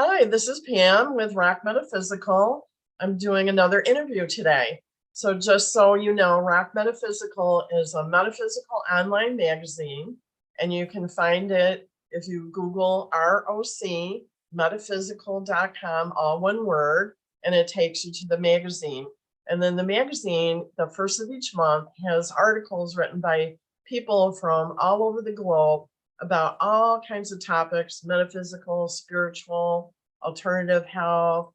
Hi, this is Pam with ROC Metaphysical. I'm doing another interview today. So just so you know, ROC Metaphysical is a metaphysical online magazine, and you can find it if you Google ROC Metaphysical.com, all one word, and it takes you to the magazine. And then the magazine, the first of each month, has articles written by people from all over the globe about all kinds of topics: metaphysical, spiritual, alternative health,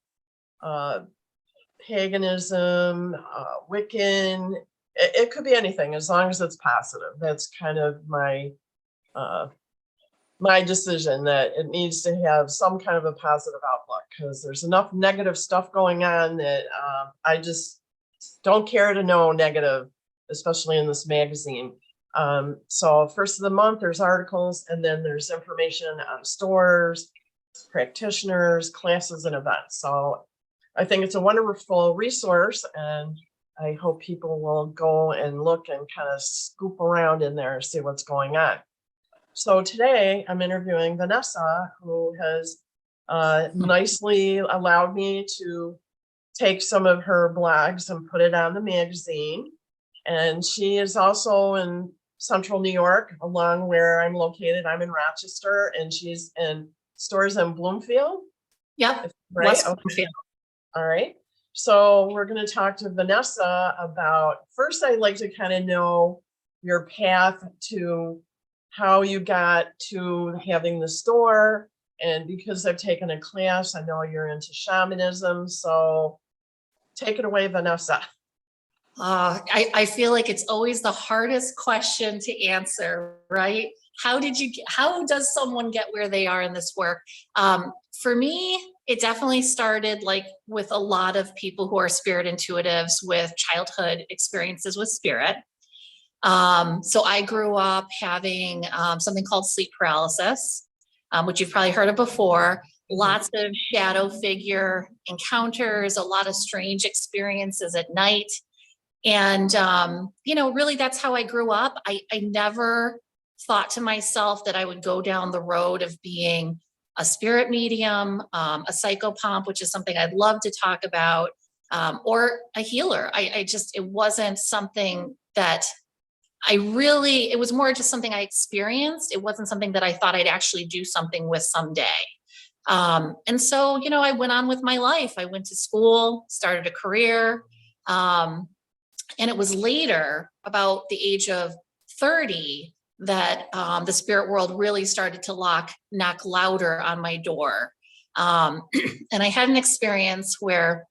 paganism, Wiccan. It could be anything as long as it's positive. That's kind of my decision, that it needs to have some kind of a positive outlook, because there's enough negative stuff going on that I just don't care to know negative, especially in this magazine. So first of the month, there's articles, and then there's information on stores, practitioners, classes, and events. So I think it's a wonderful resource, and I hope people will go and look and kind of scoop around in there and see what's going on. So today I'm interviewing Vanessa, who has nicely allowed me to take some of her blogs and put it on the magazine. And she is also in Central New York, along where I'm located. I'm in Rochester, and she's in stores in Bloomfield. Yep. Right. West Okay. Bloomfield. All right. So we're going to talk to Vanessa about, first, I'd like to kind of know your path to how you got to having the store. And because I've taken a class, I know you're into shamanism. So take it away, Vanessa. I feel like it's always the hardest question to answer, right? How does someone get where they are in this work? For me, it definitely started like with a lot of people who are spirit intuitives with childhood experiences with spirit. So I grew up having something called sleep paralysis, which you've probably heard of before. Lots of shadow figure encounters, a lot of strange experiences at night. And, really that's how I grew up. I never thought to myself that I would go down the road of being a spirit medium, a psychopomp, which is something I'd love to talk about, or a healer. It wasn't something that it was more just something I experienced. It wasn't something that I thought I'd actually do something with someday. And so, I went on with my life. I went to school, started a career. And it was later, about the age of 30, that the spirit world really started to knock louder on my door. And I had an experience where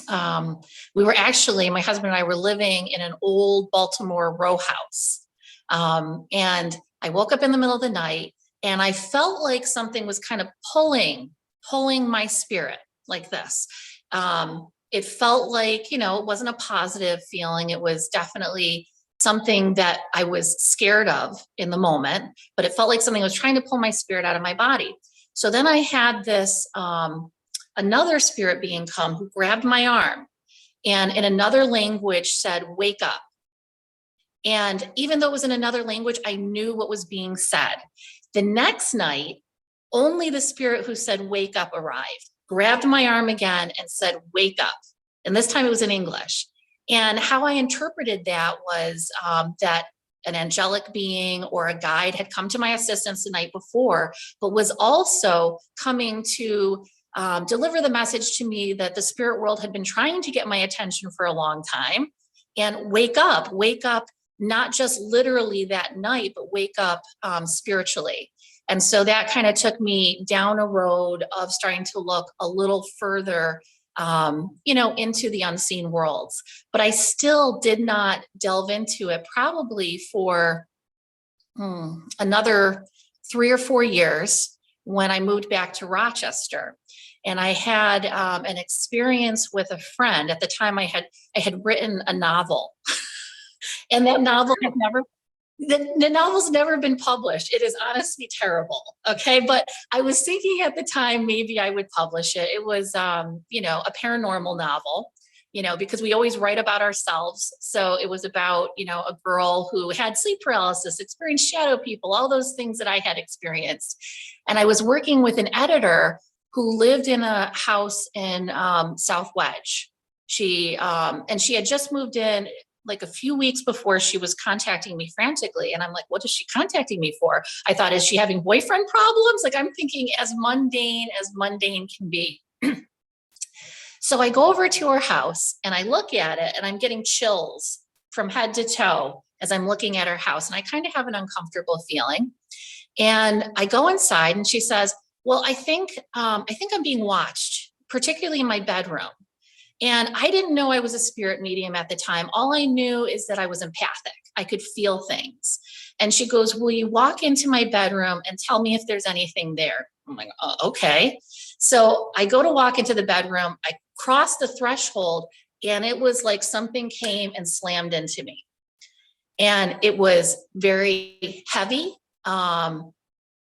my husband and I were living in an old Baltimore row house. And I woke up in the middle of the night, and I felt like something was kind of pulling my spirit like this. It felt like, it wasn't a positive feeling. It was definitely something that I was scared of in the moment, but it felt like something was trying to pull my spirit out of my body. So then I had this, another spirit being come who grabbed my arm, and in another language said, "Wake up." And even though it was in another language, I knew what was being said. The next night, only the spirit who said, "Wake up," arrived, grabbed my arm again and said, "Wake up." And this time it was in English. And how I interpreted that was that an angelic being or a guide had come to my assistance the night before, but was also coming to deliver the message to me that the spirit world had been trying to get my attention for a long time, and wake up, not just literally that night, but wake up spiritually. And so that kind of took me down a road of starting to look a little further, into the unseen worlds. But I still did not delve into it probably for another 3 or 4 years when I moved back to Rochester. And I had an experience with a friend. At the time I had written a novel and that novel had the novel's never been published. It is honestly terrible. Okay. But I was thinking at the time, maybe I would publish it. It was, a paranormal novel, because we always write about ourselves. So it was about, a girl who had sleep paralysis, experienced shadow people, all those things that I had experienced. And I was working with an editor who lived in a house in South Wedge. And she had just moved in like a few weeks before she was contacting me frantically. And I'm like, what is she contacting me for? I thought, is she having boyfriend problems? Like, I'm thinking as mundane can be. So I go over to her house and I look at it and I'm getting chills from head to toe as I'm looking at her house. And I kind of have an uncomfortable feeling. And I go inside and she says, well, I think I'm being watched, particularly in my bedroom. And I didn't know I was a spirit medium at the time. All I knew is that I was empathic. I could feel things. And she goes, will you walk into my bedroom and tell me if there's anything there? I'm like, oh, okay. So I go to walk into the bedroom. I cross the threshold and it was like something came and slammed into me. And it was very heavy.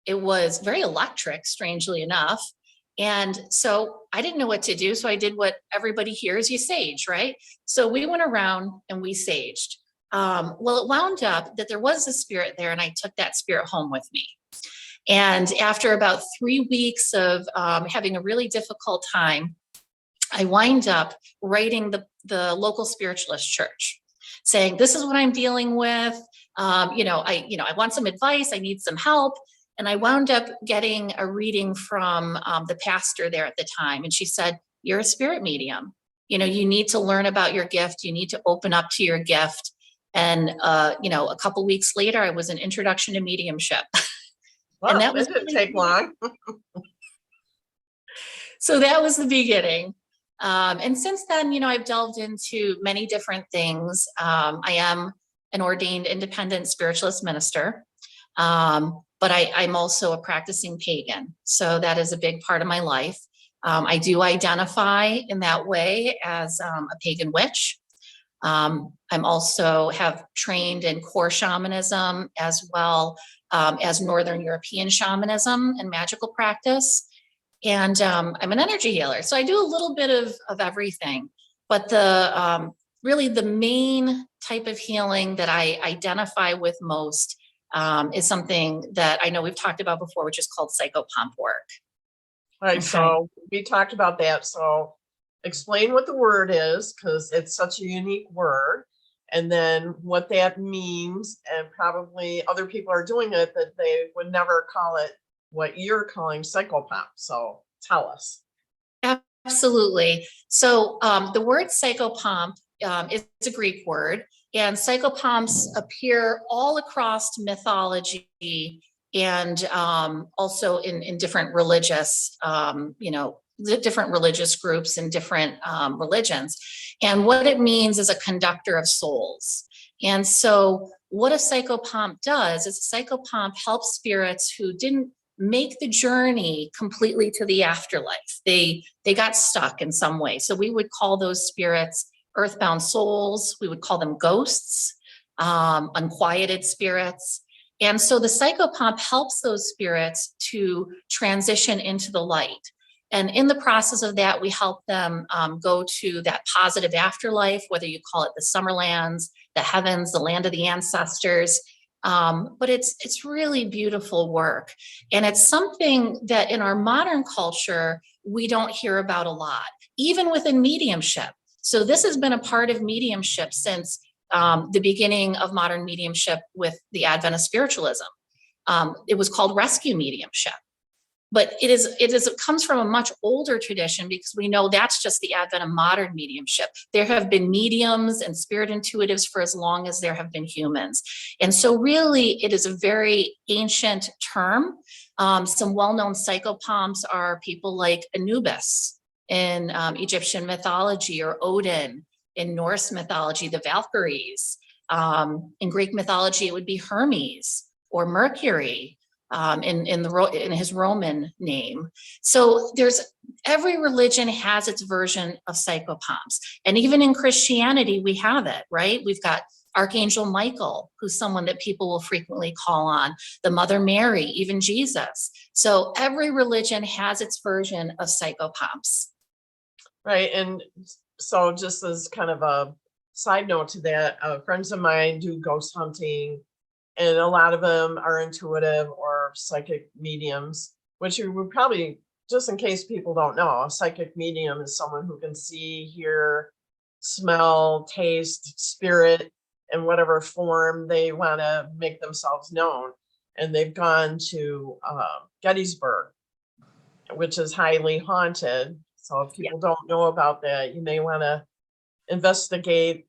It was very electric, strangely enough. And so I didn't know what to do. So I did what everybody hears, you sage, right? So we went around and we saged. Well, it wound up that there was a spirit there and I took that spirit home with me. And after about 3 weeks of having a really difficult time, I wind up writing the local spiritualist church saying, this is what I'm dealing with. I want some advice. I need some help. And I wound up getting a reading from the pastor there at the time. And she said, you're a spirit medium. You need to learn about your gift. You need to open up to your gift. And, a couple weeks later, I was an introduction to mediumship. Well, and that didn't take long. So that was the beginning. And since then, I've delved into many different things. I am an ordained independent spiritualist minister. But I'm also a practicing pagan. So that is a big part of my life. I do identify in that way as a pagan witch. I'm also have trained in core shamanism as well as Northern European shamanism and magical practice. And I'm an energy healer. So I do a little bit of everything. But really the main type of healing that I identify with most is something that I know we've talked about before, which is called psychopomp work. Right. Okay. So we talked about that. So explain what the word is, because it's such a unique word, and then what that means. And probably other people are doing it that they would never call it what you're calling psychopomp. So tell us. Absolutely. So the word psychopomp is a Greek word. And psychopomps appear all across mythology and also in different religious, different religious groups and different religions. And what it means is a conductor of souls. And so what a psychopomp does is a psychopomp helps spirits who didn't make the journey completely to the afterlife. They got stuck in some way. So we would call those spirits earthbound souls. We would call them ghosts, unquieted spirits. And so the psychopomp helps those spirits to transition into the light. And in the process of that, we help them go to that positive afterlife, whether you call it the Summerlands, the heavens, the land of the ancestors. But it's really beautiful work. And it's something that in our modern culture, we don't hear about a lot, even within mediumship. So this has been a part of mediumship since the beginning of modern mediumship with the advent of spiritualism. It was called rescue mediumship. But it comes from a much older tradition, because we know that's just the advent of modern mediumship. There have been mediums and spirit intuitives for as long as there have been humans. And so really it is a very ancient term. Some well-known psychopomps are people like Anubis in Egyptian mythology, or Odin in Norse mythology, the Valkyries. In Greek mythology, it would be Hermes or Mercury. In his Roman name. So every religion has its version of psychopomps. And even in Christianity, we have it, right? We've got Archangel Michael, who's someone that people will frequently call on, the Mother Mary, even Jesus. So every religion has its version of psychopomps. Right. And so just as kind of a side note to that, friends of mine do ghost hunting, and a lot of them are intuitive or psychic mediums, which you would probably just in case people don't know, a psychic medium is someone who can see, hear, smell, taste, spirit, in whatever form they want to make themselves known. And they've gone to Gettysburg, which is highly haunted. So if people don't know about that, you may want to investigate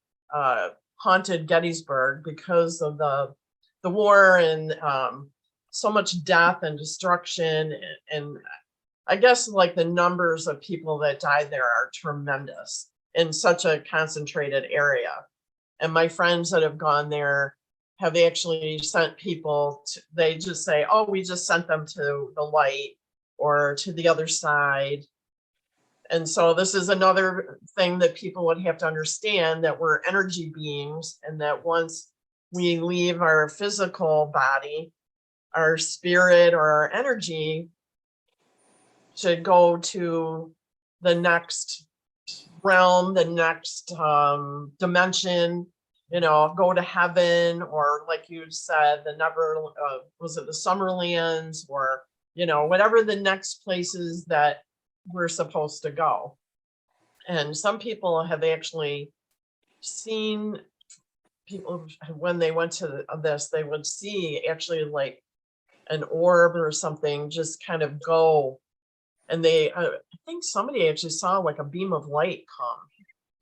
haunted Gettysburg because of the war and so much death and destruction. And I guess like the numbers of people that died there are tremendous in such a concentrated area. And my friends that have gone there have actually sent people to, they just say, oh, we just sent them to the light or to the other side. And so this is another thing that people would have to understand, that we're energy beings, and that once we leave our physical body, our spirit or our energy should go to the next realm, the next dimension, go to heaven, or like you said, the never was it the Summerlands, or whatever the next places that we're supposed to go. And some people have actually seen people when they went to this, they would see actually like an orb or something just kind of go. And they, I think somebody actually saw like a beam of light come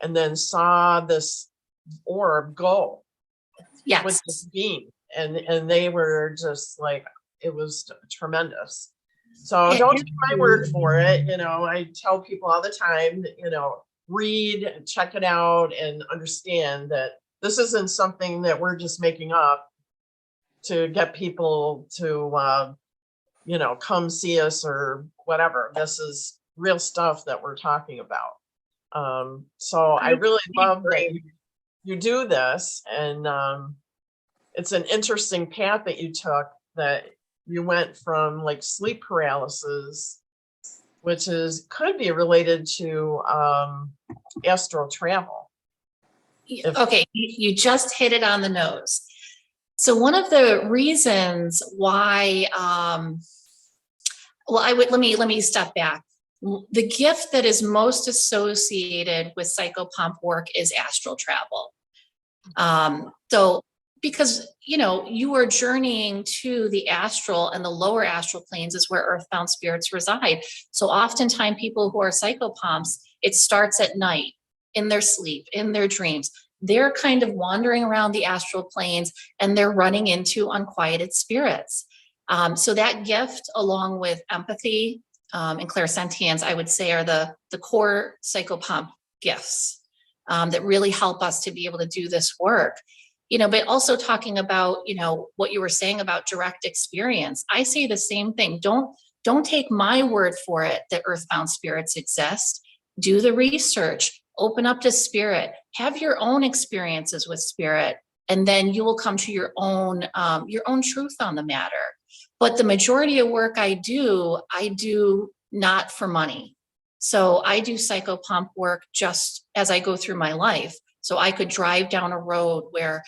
and then saw this orb go with this beam. And they were just like, it was tremendous. So don't take my word for it. I tell people all the time, read, check it out, and understand that this isn't something that we're just making up to get people to, come see us or whatever. This is real stuff that we're talking about. So I really love that you do this. And it's an interesting path that you took, that you went from like sleep paralysis, which could be related to astral travel. Okay, you just hit it on the nose. So one of the reasons why, let me step back. The gift that is most associated with Psychopomp work is astral travel. So because, you are journeying to the astral, and the lower astral planes is where earthbound spirits reside. So oftentimes people who are psychopomps, it starts at night, in their sleep, in their dreams. They're kind of wandering around the astral planes, and they're running into unquieted spirits. So that gift, along with empathy and clairsentience, I would say are the core psychopomp gifts that really help us to be able to do this work. But also talking about, what you were saying about direct experience. I say the same thing. Don't take my word for it that earthbound spirits exist. Do the research, open up to spirit, have your own experiences with spirit, and then you will come to your own truth on the matter. But the majority of work I do not for money. So I do psychopomp work just as I go through my life. So I could drive down a road where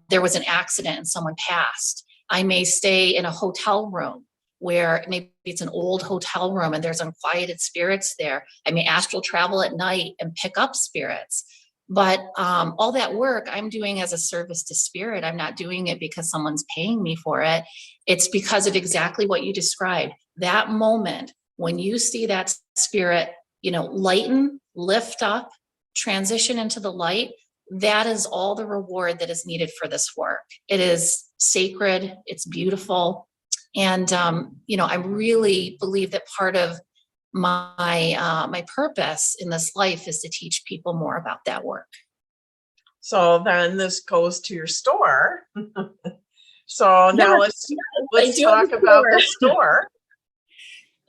there was an accident and someone passed. I may stay in a hotel room where maybe it's an old hotel room and there's unquieted spirits there. I may astral travel at night and pick up spirits. But all that work I'm doing as a service to spirit. I'm not doing it because someone's paying me for it. It's because of exactly what you described. That moment when you see that spirit, lighten, lift up, transition into the light, that is all the reward that is needed for this work. It is sacred, it's beautiful. And, I really believe that part of my purpose in this life is to teach people more about that work. So then this goes to your store. So now let's talk about the store.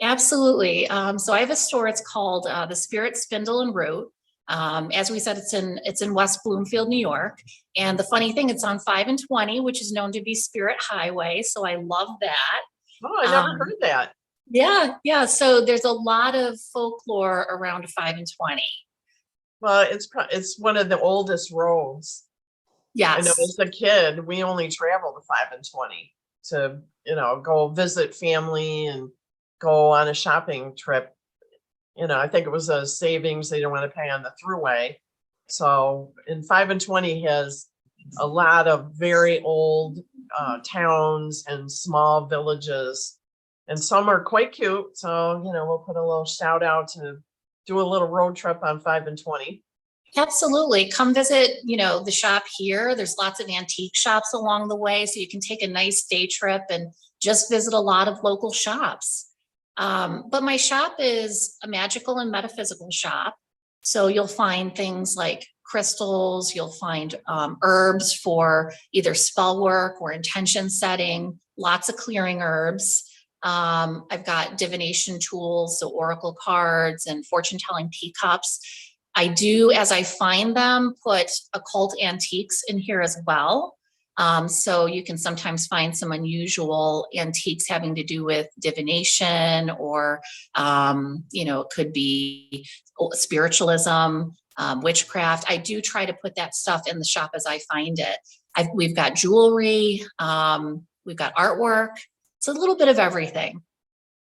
Absolutely. So I have a store. It's called the Spirit Spindle and Root. As we said, it's in West Bloomfield, New York. And the funny thing, it's on 5 and 20, which is known to be Spirit Highway. So I love that. Oh, I never heard that. Yeah. So there's a lot of folklore around 5 and 20. Well, it's one of the oldest roads. Yes. I know as a kid, we only traveled 5 and 20 to, go visit family and go on a shopping trip. You know, I think it was a savings they didn't want to pay on the throughway. So, and 5 and 20 has a lot of very old towns and small villages, and some are quite cute. So, you know, we'll put a little shout out to do a little road trip on 5 and 20. Absolutely. Come visit, you know, the shop here. There's lots of antique shops along the way, so you can take a nice day trip and just visit a lot of local shops. But my shop is a magical and metaphysical shop. So you'll find things like crystals, you'll find herbs for either spell work or intention setting, lots of clearing herbs. I've got divination tools, so oracle cards and fortune telling teacups. I do, as I find them, put occult antiques in here as well. So you can sometimes find some unusual antiques having to do with divination or, you know, it could be spiritualism, witchcraft. I do try to put that stuff in the shop as I find it. We've got jewelry, we've got artwork. It's a little bit of everything.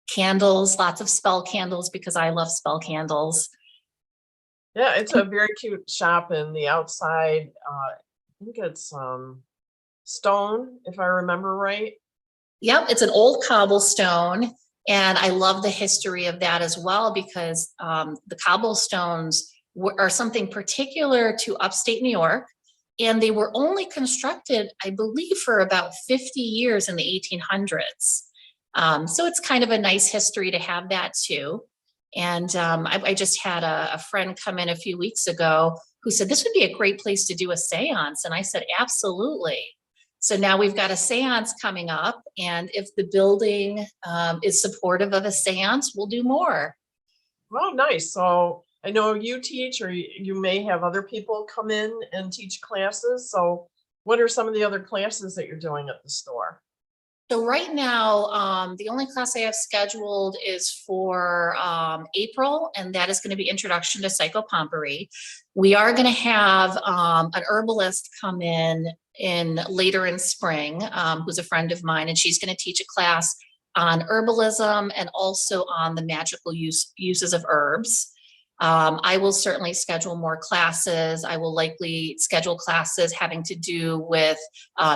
Candles, lots of spell candles because I love spell candles. Yeah, it's a very cute shop, and the outside, I think it's stone, if I remember right. Yep, it's an old cobblestone, and I love the history of that as well because the cobblestones are something particular to upstate New York, and they were only constructed, I believe, for about 50 years in the 1800s. So it's kind of a nice history to have that too. And I just had a friend come in a few weeks ago who said this would be a great place to do a seance, and I said absolutely. So now we've got a seance coming up, and if the building is supportive of a seance, we'll do more. Oh, nice. So I know you teach, or you may have other people come in and teach classes. So what are some of the other classes that you're doing at the store? So right now, the only class I have scheduled is for April, and that is going to be Introduction to Psychopompery. We are going to have an herbalist come in later in spring, who's a friend of mine, and she's going to teach a class on herbalism and also on the magical uses of herbs. I will certainly schedule more classes. I will likely schedule classes having to do with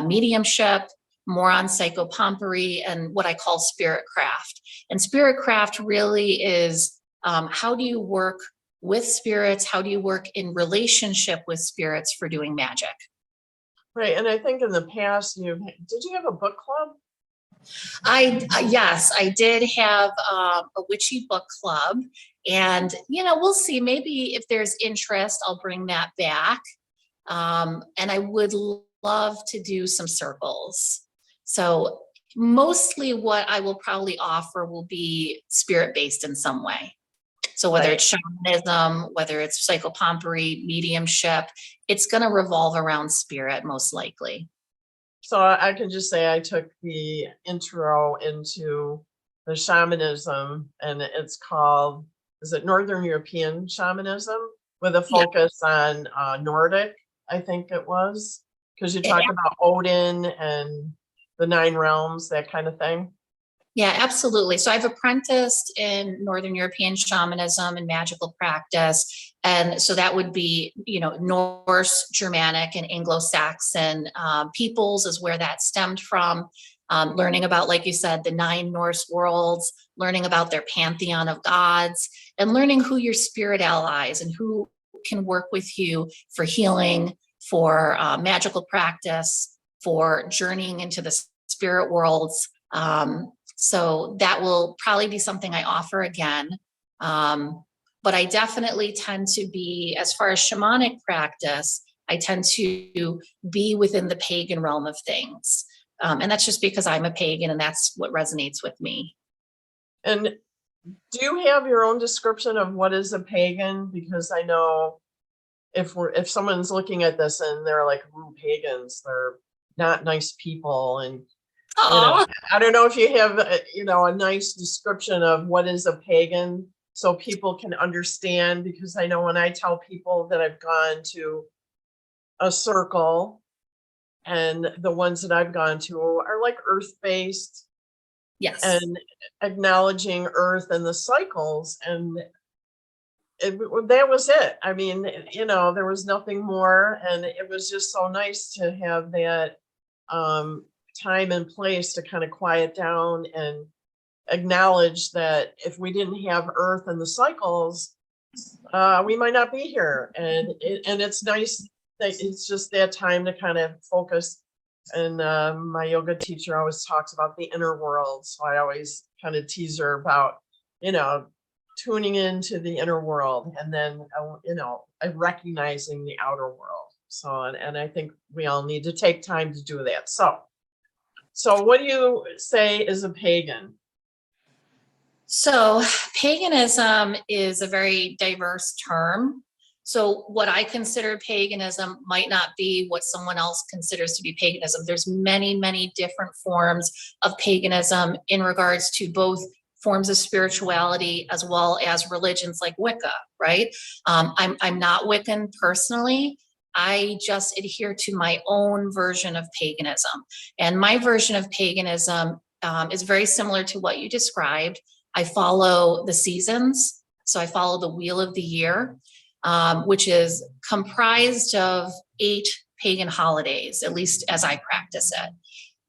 mediumship, more on psychopompery, and what I call spirit craft. And spirit craft really is how do you work with spirits? How do you work in relationship with spirits for doing magic? Right. And I think in the past, did you have a book club? Yes, I did have a witchy book club, and you know, we'll see. Maybe if there's interest, I'll bring that back. And I would love to do some circles. So mostly what I will probably offer will be spirit-based in some way. So whether it's shamanism, whether it's psychopompery, mediumship, it's going to revolve around spirit most likely. So I can just say I took the intro into the shamanism, and it's called, is it Northern European shamanism, with a focus on Nordic, I think it was, because you talk about Odin and the 9 realms, that kind of thing. Yeah, absolutely. So I've apprenticed in Northern European shamanism and magical practice. And so that would be, you know, Norse, Germanic, and Anglo-Saxon peoples is where that stemmed from. Learning about, like you said, the 9 Norse worlds, learning about their pantheon of gods, and learning who your spirit allies and who can work with you for healing, for magical practice, for journeying into the spirit worlds. So that will probably be something I offer again. But I definitely tend to be, as far as shamanic practice, I tend to be within the pagan realm of things. And that's just because I'm a pagan and that's what resonates with me. And do you have your own description of what is a pagan? Because I know if someone's looking at this and they're like, ooh, pagans, they're not nice people. And you know, I don't know if you have, a nice description of what is a pagan so people can understand, because I know when I tell people that I've gone to a circle, and the ones that I've gone to are like earth-based, Yes. and acknowledging Earth and the cycles. And that was it. I mean, there was nothing more. And it was just so nice to have that time and place to kind of quiet down and acknowledge that if we didn't have Earth and the cycles, we might not be here. And it's nice that it's just that time to kind of focus. And my yoga teacher always talks about the inner world. So I always kind of tease her about, tuning into the inner world, and then, recognizing the outer world. So, and I think we all need to take time to do that. So what do you say is a pagan? So paganism is a very diverse term. So what I consider paganism might not be what someone else considers to be paganism. There's many, many different forms of paganism in regards to both forms of spirituality as well as religions like Wicca, right? I'm not Wiccan personally. I just adhere to my own version of paganism. And my version of paganism is very similar to what you described. I follow the seasons. So I follow the wheel of the year, which is comprised of 8 pagan holidays, at least as I practice it.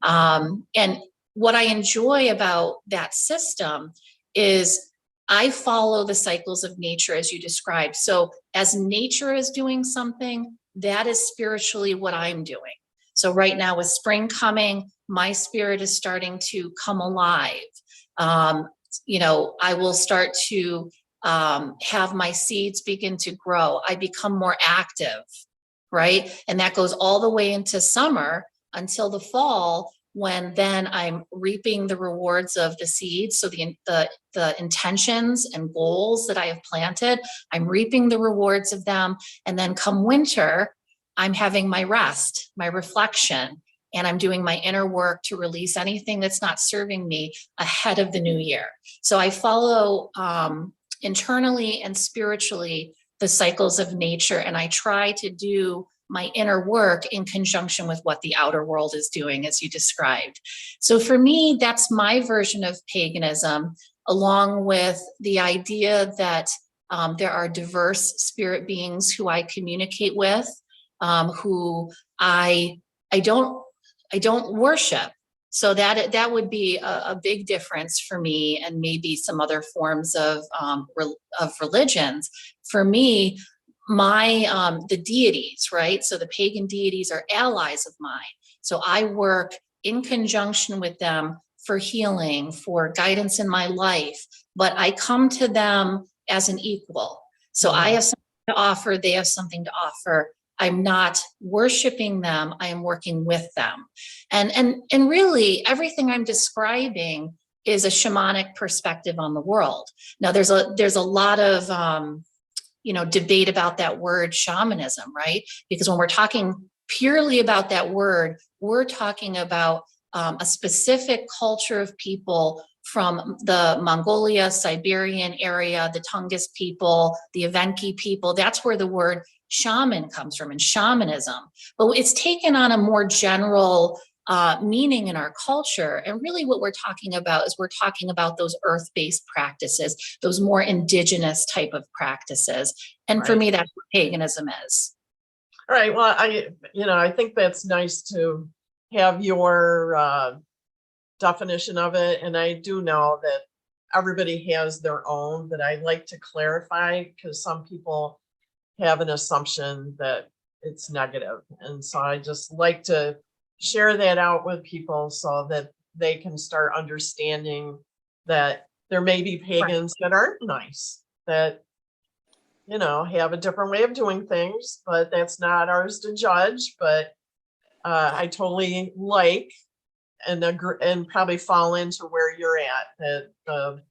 And what I enjoy about that system is I follow the cycles of nature as you described. So as nature is doing something, that is spiritually what I'm doing. So right now with spring coming, my spirit is starting to come alive. I will start to have my seeds begin to grow. I become more active, right? And that goes all the way into summer until the fall, when then I'm reaping the rewards of the seeds. So the intentions and goals that I have planted, I'm reaping the rewards of them. And then come winter, I'm having my rest, my reflection, and I'm doing my inner work to release anything that's not serving me ahead of the new year. So I follow internally and spiritually the cycles of nature, and I try to do my inner work in conjunction with what the outer world is doing, as you described. So for me, that's my version of paganism, along with the idea that there are diverse spirit beings who I communicate with, who I don't worship. So that would be a big difference for me, and maybe some other forms of religions. For me, the deities, right? So the pagan deities are allies of mine. So I work in conjunction with them for healing, for guidance in my life, but I come to them as an equal. So I have something to offer, they have something to offer. I'm not worshiping them, I am working with them. And really everything I'm describing is a shamanic perspective on the world. Now there's a lot of debate about that word shamanism, right? Because when we're talking purely about that word, we're talking about a specific culture of people from the Mongolia, Siberian area, the Tungus people, the Evenki people. That's where the word shaman comes from, and shamanism. But it's taken on a more general meaning in our culture. And really what we're talking about is we're talking about those earth-based practices, those more indigenous type of practices. And for me, that's what paganism is. All right. Well, I think that's nice to have your definition of it. And I do know that everybody has their own, but I like to clarify, because some people have an assumption that it's negative. And so I just like to share that out with people so that they can start understanding that there may be pagans that aren't nice, that have a different way of doing things, but that's not ours to judge. But I totally like and agree, and probably fall into where you're at, that the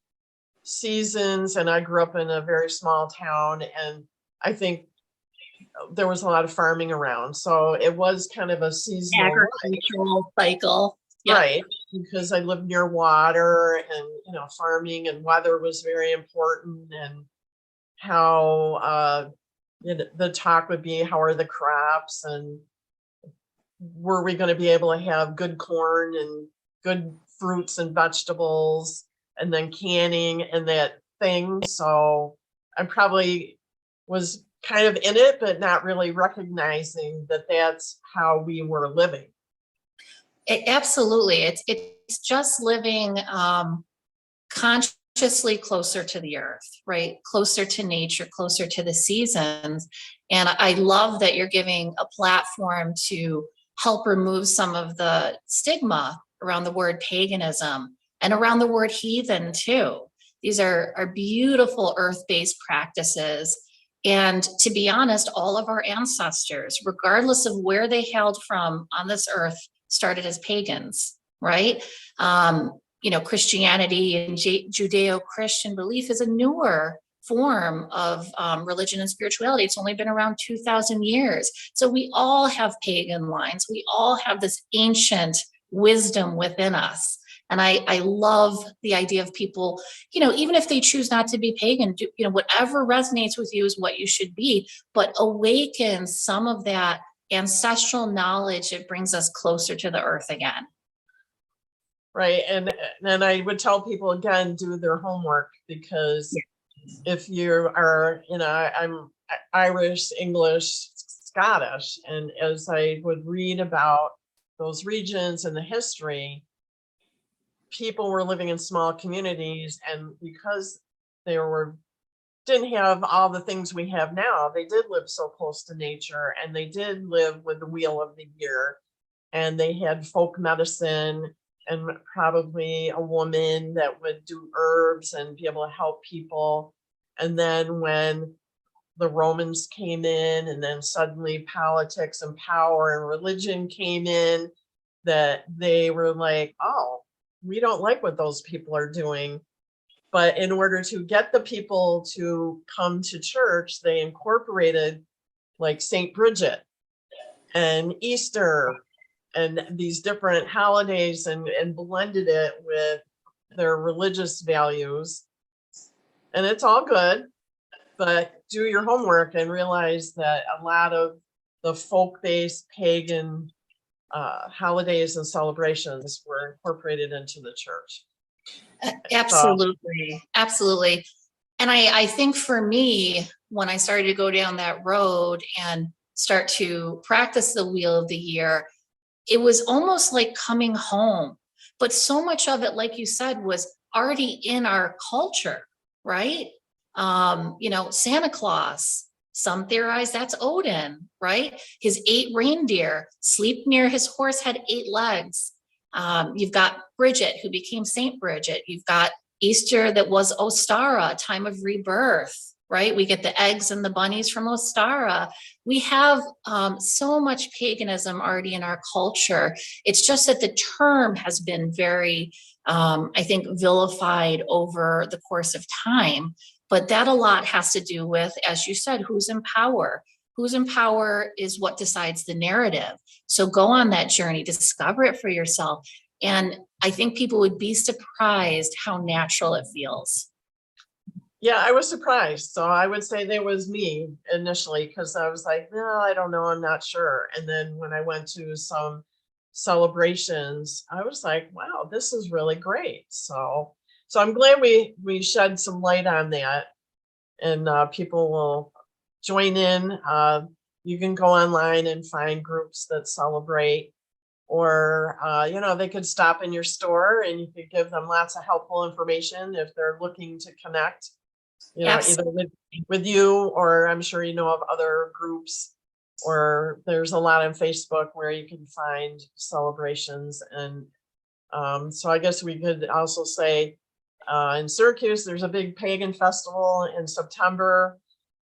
seasons, and I grew up in a very small town, and I think there was a lot of farming around. So it was kind of a seasonal agricultural cycle. Yep. Right. Because I lived near water, and, farming and weather was very important, and how, the talk would be, how are the crops, and were we going to be able to have good corn and good fruits and vegetables and then canning and that thing. So I probably was kind of in it, but not really recognizing that that's how we were living. Absolutely. It's just living consciously closer to the earth, right? Closer to nature, closer to the seasons. And I love that you're giving a platform to help remove some of the stigma around the word paganism and around the word heathen too. These are beautiful earth-based practices. And to be honest, all of our ancestors, regardless of where they hailed from on this earth, started as pagans, right? Christianity and Judeo-Christian belief is a newer form of religion and spirituality. It's only been around 2,000 years. So we all have pagan lines. We all have this ancient wisdom within us. And I love the idea of people, even if they choose not to be pagan, whatever resonates with you is what you should be, but awaken some of that ancestral knowledge. It brings us closer to the earth again. Right. And then I would tell people again, do their homework, because if you are, I'm Irish, English, Scottish, and as I would read about those regions and the history, people were living in small communities, and because they didn't have all the things we have now, they did live so close to nature, and they did live with the wheel of the year, and they had folk medicine and probably a woman that would do herbs and be able to help people. And then when the Romans came in, and then suddenly politics and power and religion came in, that they were like, oh, we don't like what those people are doing. But in order to get the people to come to church, they incorporated like St. Bridget and Easter and these different holidays and blended it with their religious values. And it's all good, but do your homework and realize that a lot of the folk-based pagan holidays and celebrations were incorporated into the church. Absolutely. Absolutely. And I think for me, when I started to go down that road and start to practice the wheel of the year, it was almost like coming home. But so much of it, like you said, was already in our culture, right? Santa Claus, some theorize that's Odin, right? His 8 reindeer, sleep near his horse had 8 legs. You've got Bridget, who became Saint Bridget. You've got Easter that was Ostara, time of rebirth, right? We get the eggs and the bunnies from Ostara. We have so much paganism already in our culture. It's just that the term has been very, I think, vilified over the course of time. But that a lot has to do with, as you said, who's in power. Who's in power is what decides the narrative. So go on that journey, discover it for yourself. And I think people would be surprised how natural it feels. Yeah, I was surprised. So I would say that was me initially, because I was like, no, I don't know, I'm not sure. And then when I went to some celebrations, I was like, wow, this is really great. So I'm glad we shed some light on that, and people will join in. You can go online and find groups that celebrate, or they could stop in your store and you could give them lots of helpful information if they're looking to connect, either with you, or I'm sure of other groups, or there's a lot on Facebook where you can find celebrations. And so I guess we could also say in Syracuse, there's a big pagan festival in September.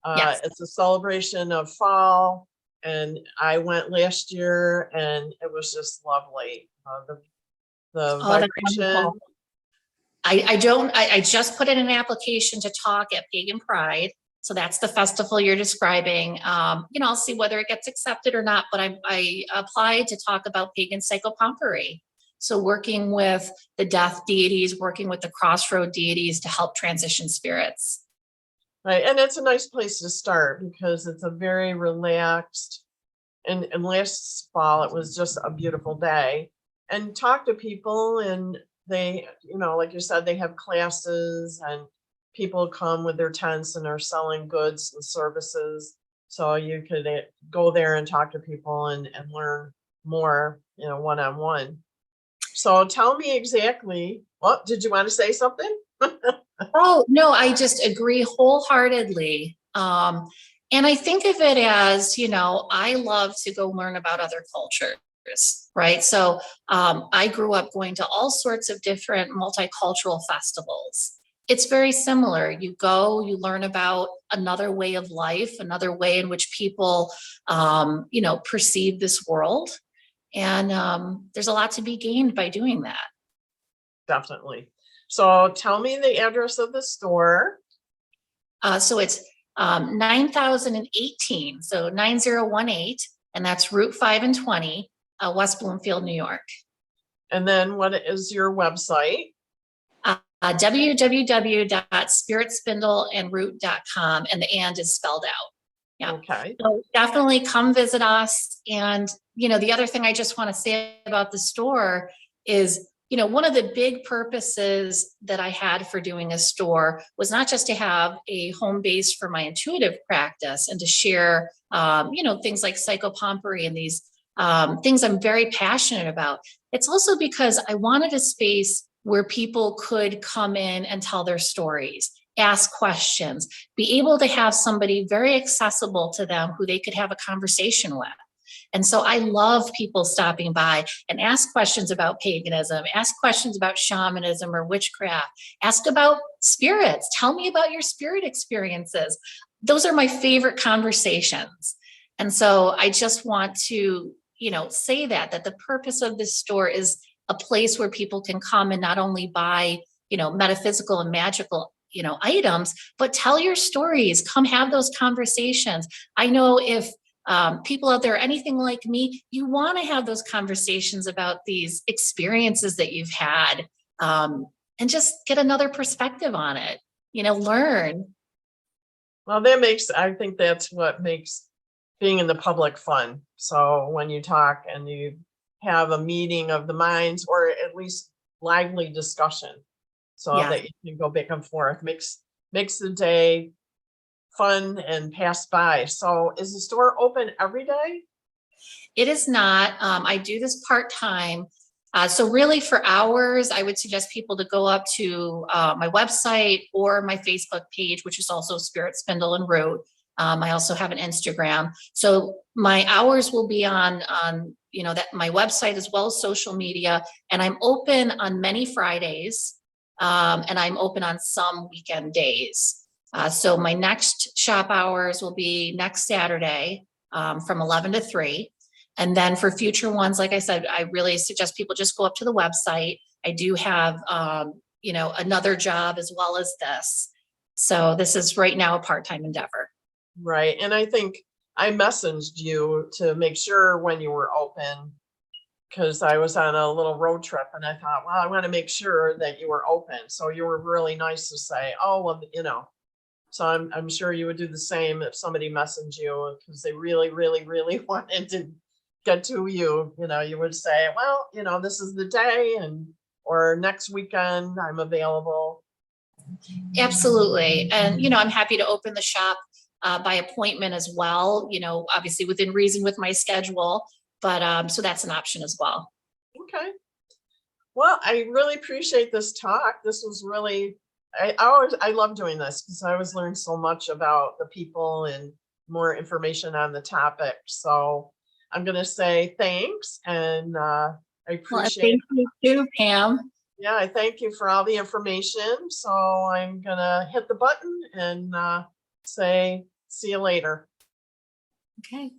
It's a celebration of fall, and I went last year, and it was just lovely. The vibration. I just put in an application to talk at Pagan Pride. So that's the festival you're describing. I'll see whether it gets accepted or not, but I applied to talk about pagan psychopompery. So working with the death deities, working with the crossroad deities to help transition spirits. Right. And it's a nice place to start because it's a very relaxed, and last fall, it was just a beautiful day, and talk to people and they, like you said, they have classes and people come with their tents and are selling goods and services. So you could go there and talk to people and learn more, one-on-one. So tell me exactly, well, did you want to say something? Oh, no, I just agree wholeheartedly. And I think of it as, I love to go learn about other cultures, right? So I grew up going to all sorts of different multicultural festivals. It's very similar. You go, you learn about another way of life, another way in which people, perceive this world. And there's a lot to be gained by doing that. Definitely. So tell me the address of the store. So it's 9018, so 9018, and that's Route 5 and 20, West Bloomfield, New York. And then what is your website? www.spiritspindleandroot.com, and the and is spelled out. Yeah. Okay. So definitely come visit us. And, the other thing I just want to say about the store is, one of the big purposes that I had for doing a store was not just to have a home base for my intuitive practice and to share, things like psychopompery and these things I'm very passionate about. It's also because I wanted a space where people could come in and tell their stories, ask questions, be able to have somebody very accessible to them who they could have a conversation with. And so I love people stopping by and ask questions about paganism, ask questions about shamanism or witchcraft, ask about spirits. Tell me about your spirit experiences. Those are my favorite conversations. And so I just want to, say that the purpose of this store is a place where people can come and not only buy, metaphysical and magical, items, but tell your stories, come have those conversations. I know if people out there, anything like me, you want to have those conversations about these experiences that you've had, and just get another perspective on it, learn. Well, I think that's what makes being in the public fun. So when you talk and you have a meeting of the minds, or at least lively discussion, so that you can go back and forth, makes the day fun and pass by. So is the store open every day? It is not. I do this part-time. So really for hours, I would suggest people to go up to my website or my Facebook page, which is also Spirit Spindle and Root. I also have an Instagram. So my hours will be on that my website as well as social media. And I'm open on many Fridays, and I'm open on some weekend days. So my next shop hours will be next Saturday from 11 to 3. And then for future ones, like I said, I really suggest people just go up to the website. I do have, another job as well as this. So this is right now a part-time endeavor. Right. And I think I messaged you to make sure when you were open, because I was on a little road trip and I thought, well, I want to make sure that you were open. So you were really nice to say, oh, well, so I'm sure you would do the same if somebody messaged you because they really, really, really wanted to get to you. You would say, well, this is the day, or next weekend I'm available. Absolutely. And, I'm happy to open the shop by appointment as well, obviously within reason with my schedule, but so that's an option as well. Okay. Well, I really appreciate this talk. This was really, I love doing this because I always learn so much about the people and more information on the topic. So I'm going to say thanks, and I appreciate Thank you too, Pam. Yeah, I thank you for all the information. So I'm going to hit the button and say, see you later. Okay.